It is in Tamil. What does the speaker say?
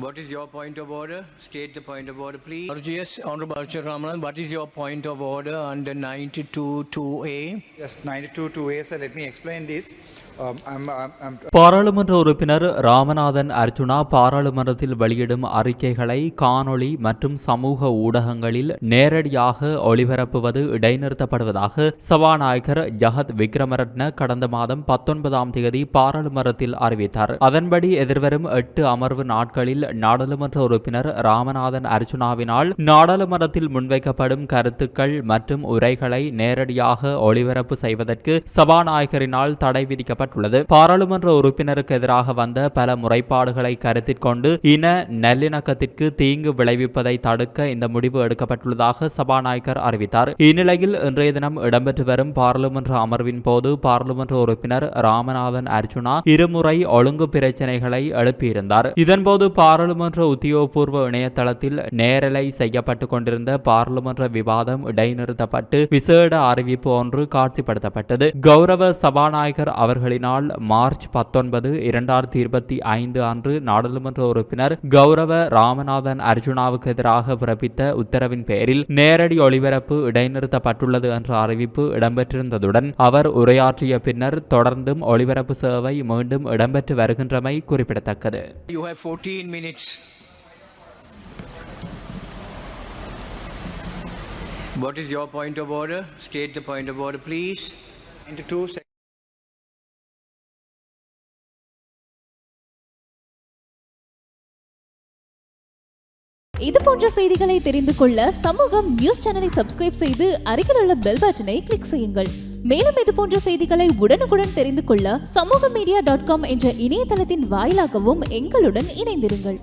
What is your point of order? State the point of order, please. Yes, Honorable Archana Ramanan, what is your point of order under 92.2A? Yes, 92.2A, sir. Let me explain this. பாராளுமன்ற உறுப்பினர் ராமநாதன் அர்ஜுனா பாராளுமன்றத்தில் வெளியிடும் அறிக்கைகளை காணொளி மற்றும் சமூக ஊடகங்களில் நேரடியாக ஒளிபரப்புவது இடைநிறுத்தப்படுவதாக சபாநாயகர் ஜகத் விக்ரமரட்ன கடந்த மாதம் 19ஆம் தேதி பாராளுமன்றத்தில் அறிவித்தார். அதன்படி எதிர்வரும் 8 அமர்வு நாட்களில் நாடாளுமன்ற உறுப்பினர் ராமநாதன் அர்ஜுனாவினால் நாடாளுமன்றத்தில் முன்வைக்கப்படும் கருத்துக்கள் மற்றும் உரைகளை நேரடியாக ஒளிபரப்பு செய்வதற்கு சபாநாயகரினால் தடை விதிக்கப்பட்டது. பாராளுமன்ற உறுப்பினருக்கு எதிராக வந்த பல முறைப்பாடுகளை கருத்தில் கொண்டு இன நல்லிணக்கத்திற்கு தீங்கு விளைவிப்பதை தடுக்க இந்த முடிவு எடுக்கப்பட்டுள்ளதாக சபாநாயகர் அறிவித்தார். இந்நிலையில் இன்றைய தினம் இடம்பெற்று வரும் பாராளுமன்ற அமர்வின் போது பாராளுமன்ற உறுப்பினர் ராமநாதன் அர்ஜுனா இருமுறை ஒழுங்கு பிரச்சனைகளை எழுப்பியிருந்தார். இதன்போது பாராளுமன்ற உத்தியோகபூர்வ இணையதளத்தில் நேரலை செய்யப்பட்டுக் கொண்டிருந்த பாராளுமன்ற விவாதம் இடைநிறுத்தப்பட்டு விசேட அறிவிப்பு ஒன்று காட்சிப்படுத்தப்பட்டது. கௌரவ சபாநாயகர் அவர்களினால் மார்ச் 19, 2025 அன்று நாடாளுமன்ற உறுப்பினர் கௌரவ ராமநாதன் அர்ஜுனாவுக்கு எதிராக பிறப்பித்த உத்தரவின் பேரில் நேரடி ஒளிபரப்பு இடைநிறுத்தப்பட்டுள்ளது என்ற அறிவிப்பு இடம்பெற்றிருந்ததுடன் அவர் உரையாற்றிய பின்னர் தொடர்ந்தும் ஒளிபரப்பு சேவை மீண்டும் இடம்பெற்று வருகின்றமை குறிப்பிடத்தக்கது. You have 14 minutes. What is your point of order? State the point of order, please. 92. இது போன்ற செய்திகளை தெரிந்து கொள்ள சமூகம் நியூஸ் சேனலை சப்ஸ்கிரைப் செய்து அருகில் உள்ள பெல் பட்டனை கிளிக் செய்யுங்கள். மேலும் இது போன்ற செய்திகளை உடனுக்குடன் தெரிந்து கொள்ள சமூகமீடியா.com என்ற இணையதளத்தின் வாயிலாகவும் எங்களுடன் இணைந்திருங்கள்.